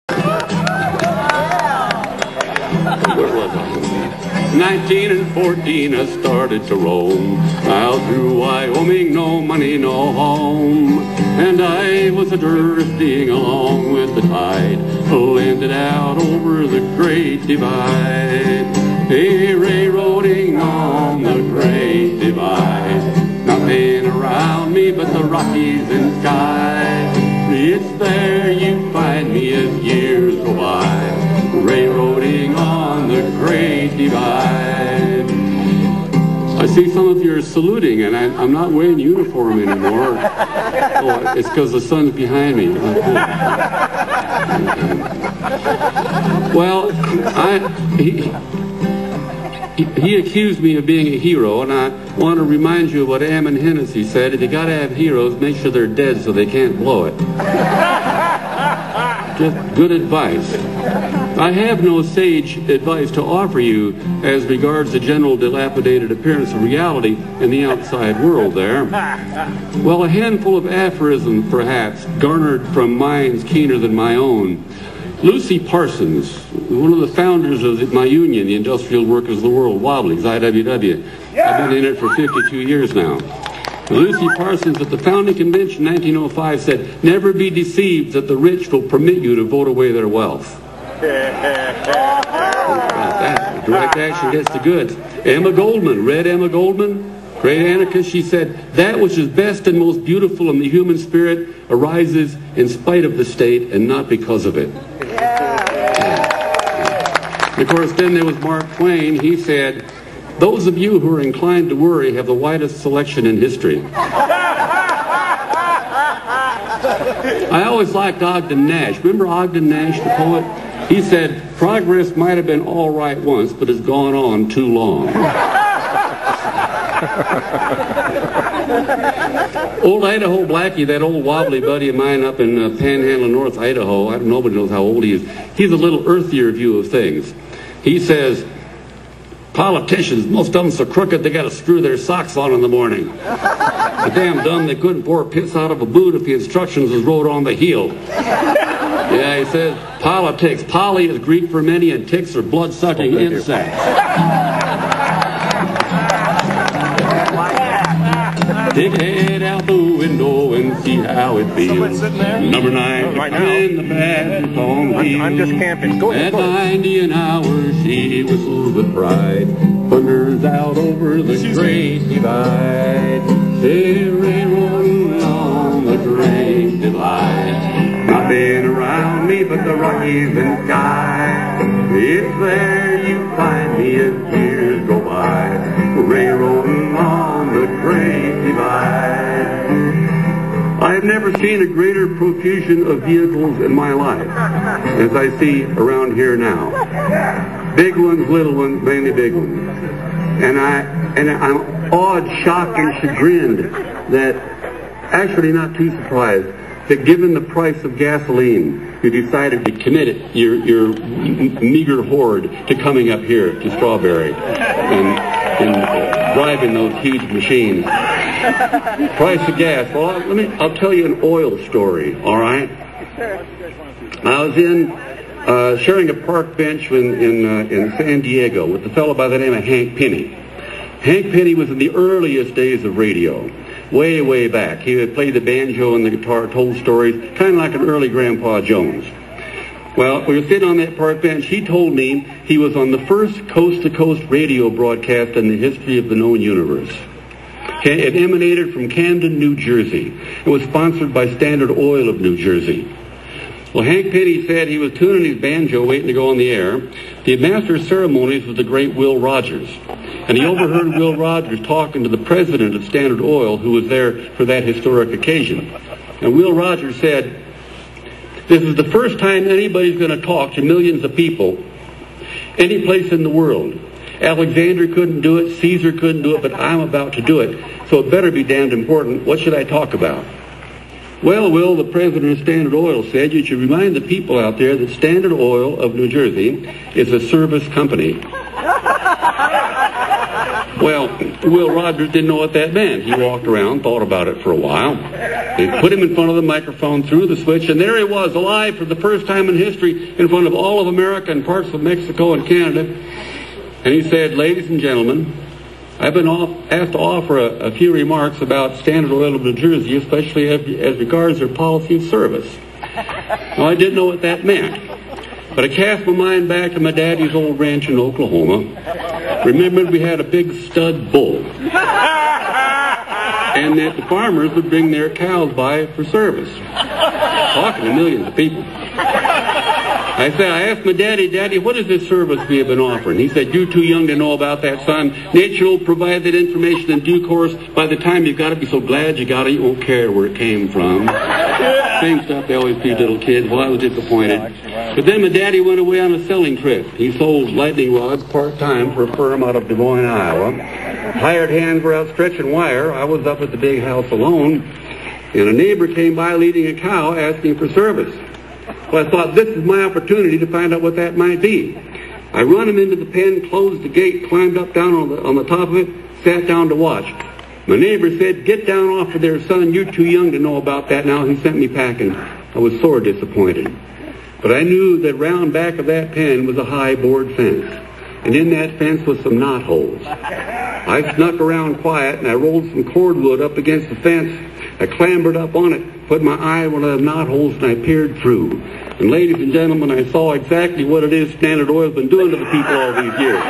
Where was I? 19 and 14, I started to roam out through Wyoming, no money, no home. And I was drifting along with the tide, landed out over the Great Divide. Hey, railroading on the Great Divide, nothing around me but the Rockies and sky. It's there you find me as years go by, railroading on the Great Divide. I see some of you are saluting, and I'm not wearing uniform anymore. Oh, it's because the sun's behind me. Well, he accused me of being a hero, and I want to remind you of what Ammon Hennessy said. If you got to have heroes, make sure they're dead so they can't blow it. Just good advice. I have no sage advice to offer you as regards the general dilapidated appearance of reality in the outside world there. Well, a handful of aphorisms, perhaps, garnered from minds keener than my own. Lucy Parsons, one of the founders of my union, the Industrial Workers of the World, Wobblies, IWW. I've been in it for 52 years now. Lucy Parsons at the founding convention in 1905 said, "Never be deceived that the rich will permit you to vote away their wealth." That. Direct action gets the goods. Emma Goldman, read Emma Goldman? Great anarchist, she said, "That which is best and most beautiful in the human spirit arises in spite of the state and not because of it." And of course, then there was Mark Twain. He said, "Those of you who are inclined to worry have the widest selection in history." I always liked Ogden Nash. Remember Ogden Nash, the poet? He said, "Progress might have been all right once, but it's gone on too long." Old Idaho Blackie, that old wobbly buddy of mine up in Panhandle, North Idaho, nobody knows how old he is. He's a little earthier view of things. He says, "Politicians, most of them so crooked they got to screw their socks on in the morning. So damn dumb they couldn't pour piss out of a boot if the instructions was wrote on the heel." Yeah, he says, "Politics, poly is Greek for many, and ticks are blood-sucking insects." Take a head out the window and see how it feels. Number 9, right now. In the bathroom on wheels. I'm just camping. Go ahead. At 90 an hour, she whistles with pride. Thunders out over the Great Divide. Hey, railroading on the Great Divide. Nothing around me but the Rockies and sky. It's there you find me as years go by, railroading on the Great Divide. I have never seen a greater profusion of vehicles in my life as I see around here now. Big ones, little ones, mainly big ones. And I'm awed, shocked, and chagrined that, actually not too surprised, that given the price of gasoline, you decided to commit your meager hoard to coming up here to Strawberry and driving those huge machines. Price of gas. Well, I'll tell you an oil story, all right? I was sharing a park bench in San Diego with a fellow by the name of Hank Penny. Hank Penny was in the earliest days of radio. Way, way back. He had played the banjo and the guitar, told stories, kind of like an early Grandpa Jones. Well, we were sitting on that park bench. He told me he was on the first coast-to-coast radio broadcast in the history of the known universe. It emanated from Camden, New Jersey. It was sponsored by Standard Oil of New Jersey. Well, Hank Penny said he was tuning his banjo waiting to go on the air. The master of ceremonies was the great Will Rogers. And he overheard Will Rogers talking to the president of Standard Oil, who was there for that historic occasion. And Will Rogers said, "This is the first time anybody's going to talk to millions of people any place in the world. Alexander couldn't do it, Caesar couldn't do it, but I'm about to do it, so it better be damned important. What should I talk about?" "Well, Will," the president of Standard Oil said, "you should remind the people out there that Standard Oil of New Jersey is a service company." Well, Will Rogers didn't know what that meant. He walked around, thought about it for a while. They put him in front of the microphone, threw the switch, and there he was, alive for the first time in history in front of all of America and parts of Mexico and Canada. And he said, "Ladies and gentlemen, I've been asked to offer a few remarks about Standard Oil of New Jersey, especially as regards their policy of service." Well, I didn't know what that meant. But I cast my mind back to my daddy's old ranch in Oklahoma. Remembered we had a big stud bull. And that the farmers would bring their cows by for service. Talking to millions of people. I asked my daddy, "Daddy, what is this service we have been offering?" He said, "You're too young to know about that, son. Nature will provide that information in due course. By the time you've got it, be so glad you got it, you won't care where it came from." Same stuff they always teach little kids. Well, I was disappointed. But then my daddy went away on a selling trip. He sold lightning rods part-time for a firm out of Des Moines, Iowa. Hired hands were out stretching wire. I was up at the big house alone. And a neighbor came by leading a cow asking for service. Well, I thought, this is my opportunity to find out what that might be. I run him into the pen, closed the gate, climbed up down on the top of it, sat down to watch. My neighbor said, "Get down off of there, son. You're too young to know about that now." He sent me packing. I was sore disappointed. But I knew that round back of that pen was a high board fence. And in that fence was some knot holes. I snuck around quiet and I rolled some cordwood up against the fence. I clambered up on it, put my eye in one of the knot holes, and I peered through. And ladies and gentlemen, I saw exactly what it is Standard Oil's been doing to the people all these years.